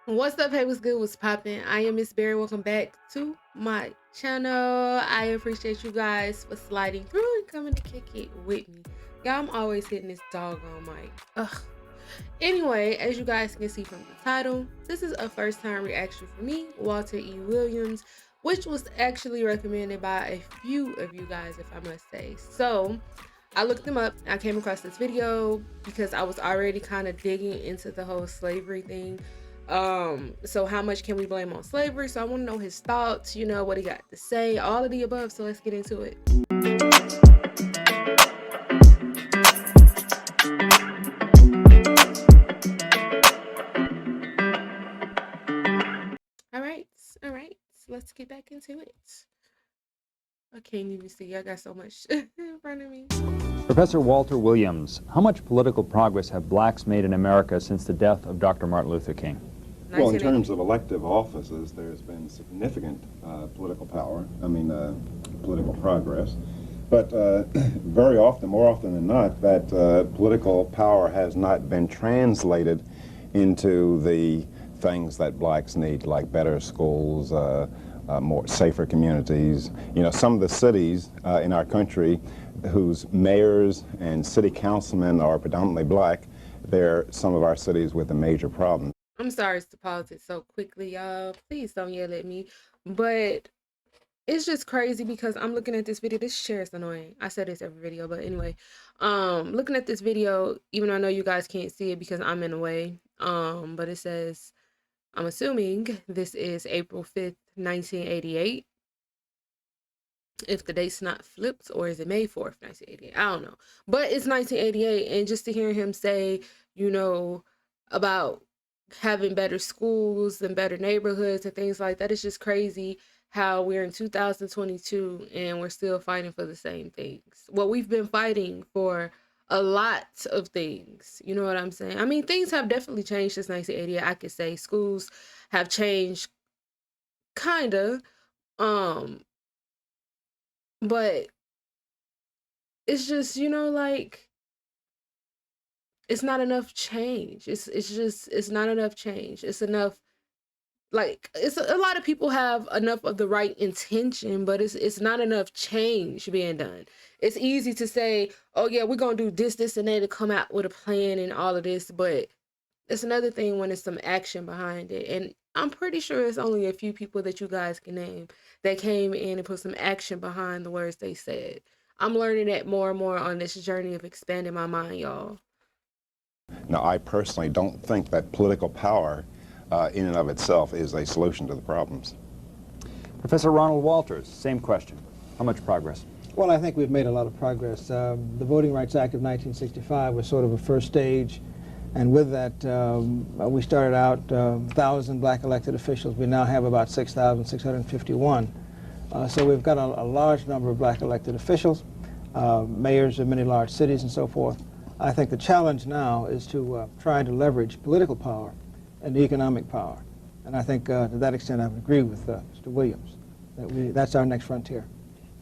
What's up? Hey, what's good? What's poppin'? I am Miss Berry. Welcome back to my channel. I appreciate you guys for sliding through and coming to kick it with me. Y'all, I'm always hitting this doggone mic. Ugh. Anyway, as you guys can see from the title, this is a first time reaction for me, Walter E. Williams, which was actually recommended by a few of you guys, if I must say. So I looked them up. I came across this video because I was already kind of digging into the whole slavery thing. So how much can we blame on slavery? So I want to know his thoughts, what he got to say, all of the above. So let's get into it. All right, all right. Let's get back into it. I can't even see. I got so much in front of me. Professor Walter Williams, how much political progress have blacks made in America since the death of Dr. Martin Luther King? Well, in terms of elective offices, there's been significant political progress. But very often, more often than not, that political power has not been translated into the things that blacks need, like better schools, more safer communities. You know, some of the cities in our country whose mayors and city councilmen are predominantly black, they're some of our cities with a major problem. I'm sorry to pause it so quickly, y'all. Please don't yell at me. But it's just crazy because I'm looking at this video. This chair is annoying. I said this every video, but anyway, looking at this video, even though I know you guys can't see it because I'm in the way, but it says, I'm assuming this is April 5th, 1988. If the date's not flipped, or is it May 4th, 1988? I don't know. But it's 1988, and just to hear him say, about having better schools and better neighborhoods and things like that, it's just crazy how we're in 2022 and we're still fighting for the same things. Well, we've been fighting for a lot of things. You know what I'm saying? I mean, things have definitely changed since 1988. I could say schools have changed, kind of. But it's just, like, it's not enough change. It's not enough change. It's enough, like, it's a lot of people have enough of the right intention, but it's not enough change being done. It's easy to say, oh yeah, we're gonna do this and that, to come out with a plan and all of this, but it's another thing when it's some action behind it. And I'm pretty sure it's only a few people that you guys can name that came in and put some action behind the words they said. I'm learning that more and more on this journey of expanding my mind, y'all. Now, I personally don't think that political power in and of itself is a solution to the problems. Professor Ronald Walters, same question. How much progress? Well, I think we've made a lot of progress. The Voting Rights Act of 1965 was sort of a first stage, and with that, we started out 1,000 black elected officials. We now have about 6,651. So we've got a large number of black elected officials, mayors of many large cities and so forth. I think the challenge now is to try to leverage political power and economic power. And I think to that extent I would agree with Mr. Williams, that that's our next frontier.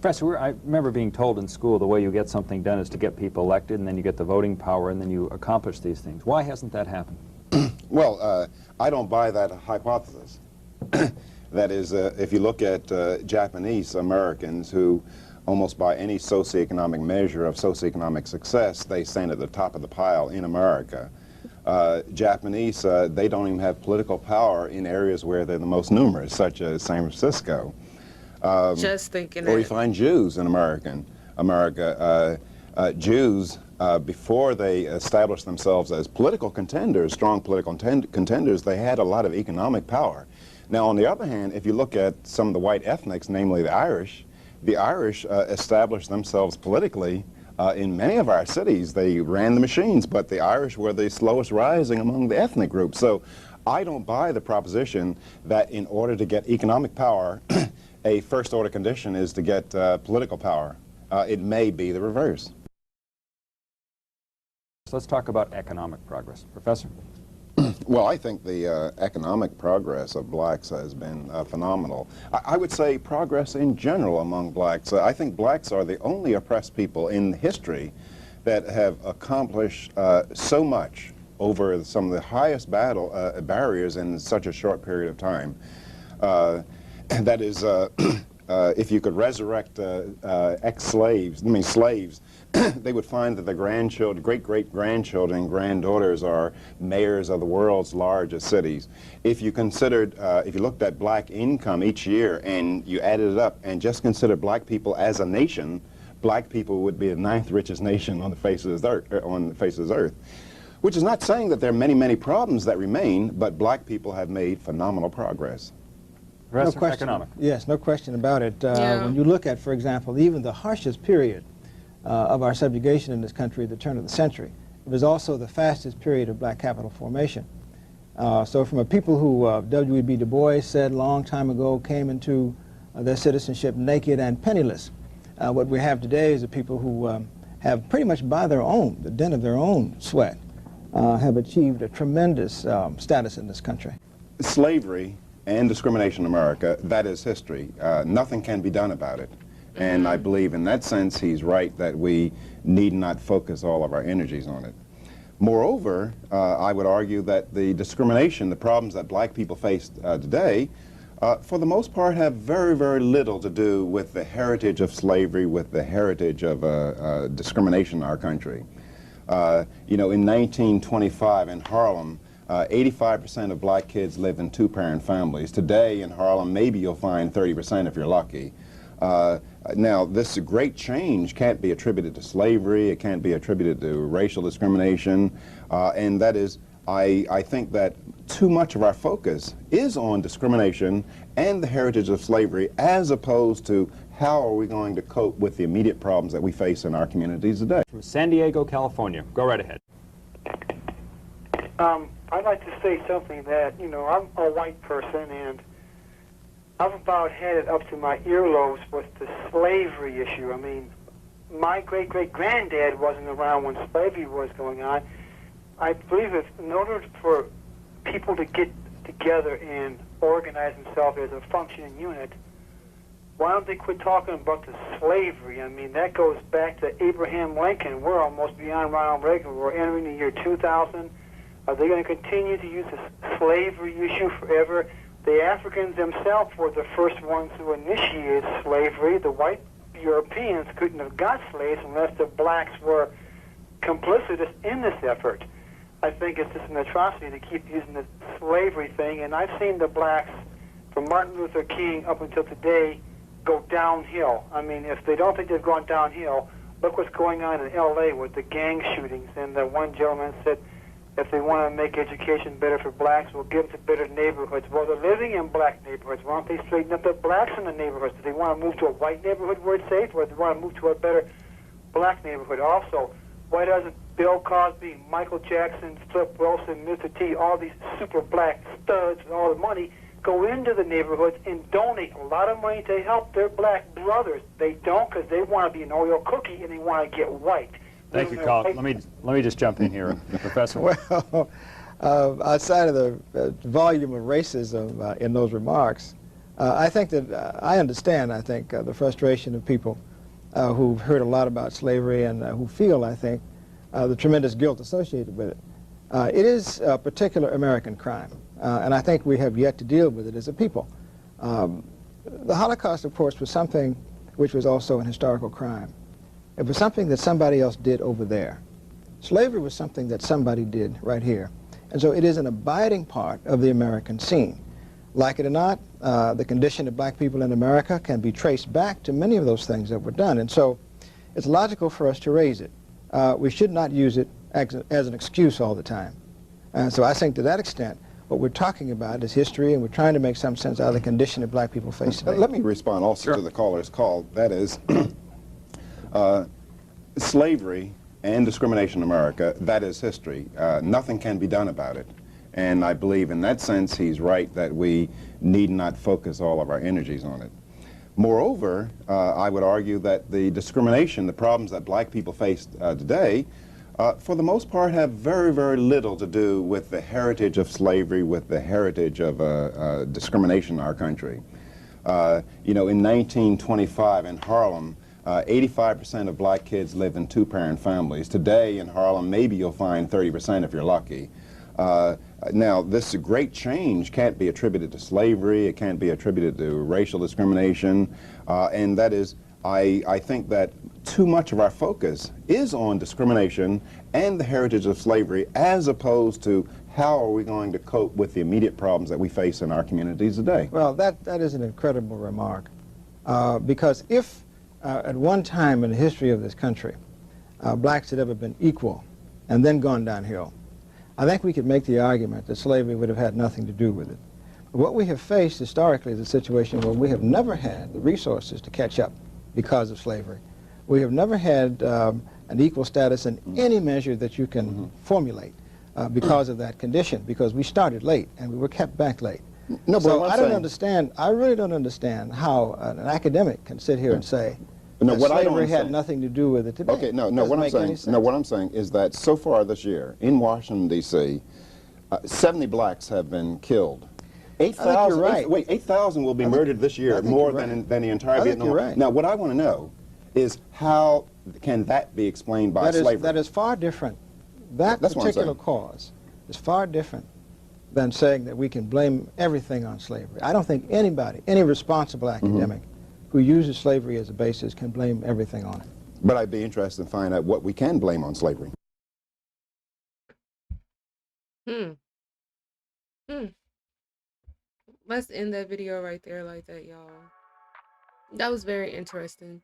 Professor, I remember being told in school the way you get something done is to get people elected, and then you get the voting power, and then you accomplish these things. Why hasn't that happened? Well, I don't buy that hypothesis. That is, if you look at Japanese Americans who, almost by any socioeconomic measure of socioeconomic success, they stand at the top of the pile in America. Japanese, they don't even have political power in areas where they're the most numerous, such as San Francisco. Just thinking Or you that. find Jews in America. Jews, before they established themselves as political contenders, strong political contenders, they had a lot of economic power. Now, on the other hand, if you look at some of the white ethnics, namely the Irish established themselves politically in many of our cities. They ran the machines, but the Irish were the slowest rising among the ethnic groups. So I don't buy the proposition that in order to get economic power, a first-order condition is to get political power. It may be the reverse. So let's talk about economic progress. Professor? Well, I think the economic progress of blacks has been phenomenal. I would say progress in general among blacks. I think blacks are the only oppressed people in history that have accomplished so much over some of the highest barriers in such a short period of time. And that is, if you could resurrect slaves, they would find that the grandchildren, great-great-grandchildren and granddaughters are mayors of the world's largest cities. If you considered, if you looked at black income each year and you added it up and just considered black people as a nation, black people would be the 9th richest nation on the face of this earth. Which is not saying that there are many, many problems that remain, but black people have made phenomenal progress. No question. Economic. Yes, no question about it. Yeah. When you look at, for example, even the harshest period of our subjugation in this country, the turn of the century, it was also the fastest period of black capital formation. So from a people who W.E.B. Du Bois said a long time ago came into their citizenship naked and penniless, what we have today is a people who have pretty much by their own, the dint of their own sweat, have achieved a tremendous status in this country. Slavery and discrimination in America, that is history. Nothing can be done about it. And I believe in that sense he's right that we need not focus all of our energies on it. Moreover, I would argue that the discrimination, the problems that black people face today, for the most part have very, very little to do with the heritage of slavery, with the heritage of discrimination in our country. You know, in 1925 in Harlem, 85% of black kids lived in two-parent families. Today in Harlem, maybe you'll find 30% if you're lucky. Now, this great change can't be attributed to slavery, it can't be attributed to racial discrimination, and that is, I think that too much of our focus is on discrimination and the heritage of slavery as opposed to how are we going to cope with the immediate problems that we face in our communities today. From San Diego, California. Go right ahead. I'd like to say something that, you know, I'm a white person and I've about had it up to my earlobes with the slavery issue. I mean, my great-great-granddad wasn't around when slavery was going on. I believe if in order for people to get together and organize themselves as a functioning unit, why don't they quit talking about the slavery? I mean, that goes back to Abraham Lincoln. We're almost beyond Ronald Reagan. We're entering the year 2000. Are they going to continue to use the slavery issue forever? The Africans themselves were the first ones who initiated slavery. The white Europeans couldn't have got slaves unless the blacks were complicitous in this effort. I think it's just an atrocity to keep using the slavery thing, and I've seen the blacks, from Martin Luther King up until today, go downhill. I mean, if they don't think they've gone downhill, look what's going on in L.A. with the gang shootings. And the one gentleman said, if they want to make education better for blacks, we'll give them to better neighborhoods. Well, they're living in black neighborhoods. Why don't they straighten up the blacks in the neighborhoods? Do they want to move to a white neighborhood where it's safe, or do they want to move to a better black neighborhood? Also, why doesn't Bill Cosby, Michael Jackson, Flip Wilson, Mr. T, all these super black studs with all the money, go into the neighborhoods and donate a lot of money to help their black brothers? They don't, because they want to be an Oreo cookie and they want to get white. Thank you, Colin. Let me just jump in here, Professor. Well, outside of the volume of racism in those remarks, I think that I understand, I think, the frustration of people who've heard a lot about slavery and who feel, I think, the tremendous guilt associated with it. It is a particular American crime, and I think we have yet to deal with it as a people. The Holocaust, of course, was something which was also an historical crime. It was something that somebody else did over there. Slavery was something that somebody did right here. And so it is an abiding part of the American scene. Like it or not, the condition of black people in America can be traced back to many of those things that were done. And so it's logical for us to raise it. We should not use it as an excuse all the time. And so I think to that extent, what we're talking about is history, and we're trying to make some sense out of the condition that black people face today. Let me respond also to the caller's call. That is, slavery and discrimination in America, that is history. Nothing can be done about it. And I believe in that sense he's right that we need not focus all of our energies on it. Moreover, I would argue that the discrimination, the problems that black people face today, for the most part have very, very little to do with the heritage of slavery, with the heritage of discrimination in our country. You know, in 1925 in Harlem, 85% of black kids live in two-parent families. Today in Harlem, maybe you'll find 30% if you're lucky. Now, this great change can't be attributed to slavery, it can't be attributed to racial discrimination, and that is, I think that too much of our focus is on discrimination and the heritage of slavery, as opposed to how are we going to cope with the immediate problems that we face in our communities today. Well, that is an incredible remark, because if at one time in the history of this country blacks had ever been equal and then gone downhill, I think we could make the argument that slavery would have had nothing to do with it. But what we have faced historically is a situation where we have never had the resources to catch up because of slavery. We have never had an equal status in any measure that you can formulate because of that condition, because we started late and we were kept back late. No, but so I'm I don't saying- understand, I really don't understand how an academic can sit here and say No, that what I don't slavery had understand- nothing to do with it today. Okay, no, Doesn't what I'm make any saying, no, sense. what I'm saying is that so far this year in Washington D.C., 70 blacks have been killed. 8,000. you're right. Wait, 8,000 will be murdered this I year, think more you're right. than the entire I think Vietnam you're War. right. Now, what I want to know is how can that be explained by slavery? That is far different. That That's what I'm particular saying. cause is far different than saying that we can blame everything on slavery. I don't think anybody, any responsible academic who uses slavery as a basis can blame everything on it. But I'd be interested in finding out what we can blame on slavery. Let's end that video right there like that, y'all. That was very interesting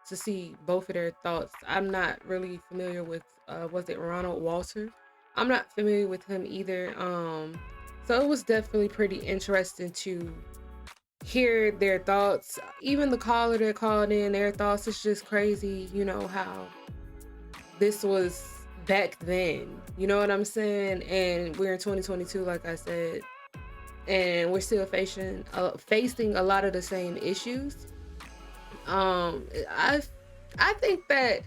to see both of their thoughts. I'm not really familiar with was it Ronald Walter? I'm not familiar with him either. So it was definitely pretty interesting to hear their thoughts. Even the caller that called in, their thoughts. It's just crazy, you know, how this was back then. You know what I'm saying? And we're in 2022, like I said, and we're still facing a lot of the same issues. I think that,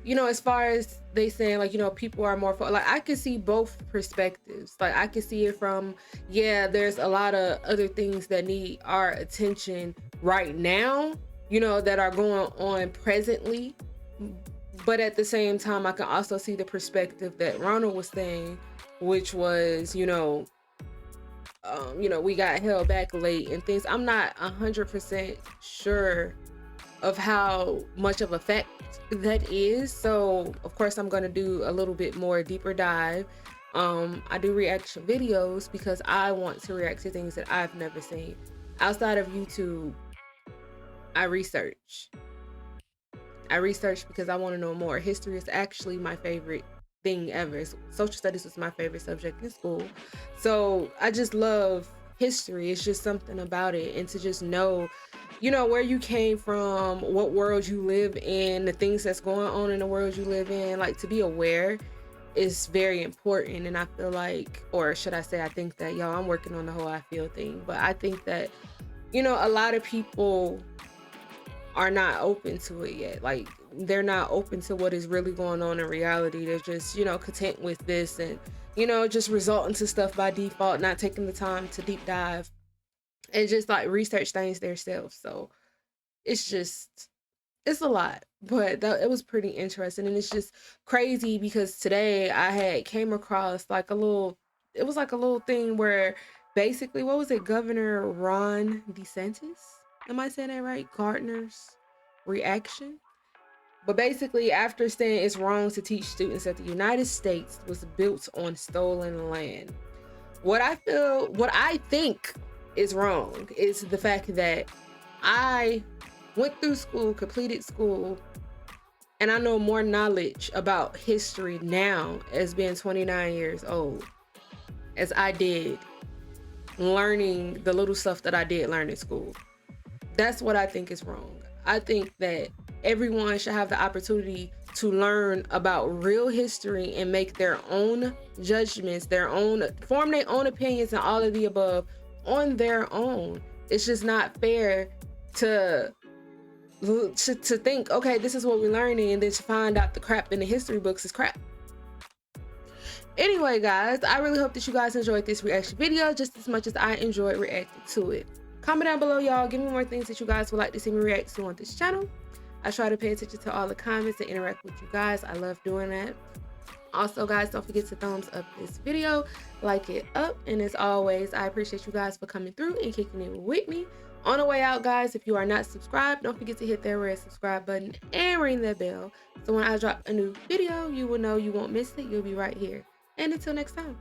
you know, as far as they saying, like, you know, people are more like, I can see both perspectives. Like, I can see it from, yeah, there's a lot of other things that need our attention right now, you know, that are going on presently. But at the same time, I can also see the perspective that Ronald was saying, which was, you know, we got held back late and things. I'm not 100% sure of how much of a fact that is. So of course I'm going to do a little bit more deeper dive. I do reaction videos because I want to react to things that I've never seen. Outside of YouTube, I research because I want to know more. History is actually my favorite thing ever. Social studies was my favorite subject in school. So I just love history. It's just something about it. And to just know, you know, where you came from, what world you live in, the things that's going on in the world you live in, like, to be aware is very important. And I feel like, or should I say, I think that, y'all, I'm working on the whole I feel thing, but I think that, you know, a lot of people are not open to it yet. Like, they're not open to what is really going on in reality. They're just, you know, content with this and, you know, just resorting to stuff by default, not taking the time to deep dive and just like research things themselves. So it's a lot, but it was pretty interesting. And it's just crazy because today I had came across like a little thing where basically, what was it? Governor Ron DeSantis? Am I saying that right? Gardner's reaction. But basically, after saying it's wrong to teach students that the United States was built on stolen land, what I think is wrong is the fact that I went through school, completed school, and I know more knowledge about history now as being 29 years old as I did learning the little stuff that I did learn in school. That's what I think is wrong. I think that everyone should have the opportunity to learn about real history and make their own judgments, form their own opinions and all of the above on their own. It's just not fair to think, okay, this is what we're learning, and then to find out the crap in the history books is crap. Anyway, guys, I really hope that you guys enjoyed this reaction video just as much as I enjoyed reacting to it. Comment down below, y'all. Give me more things that you guys would like to see me react to on this channel. I try to pay attention to all the comments and interact with you guys. I love doing that. Also, guys, don't forget to thumbs up this video, like it up, and as always, I appreciate you guys for coming through and kicking it with me. On the way out, guys, if you are not subscribed, don't forget to hit that red subscribe button and ring that bell, so when I drop a new video, you will know, you won't miss it. You'll be right here. And until next time.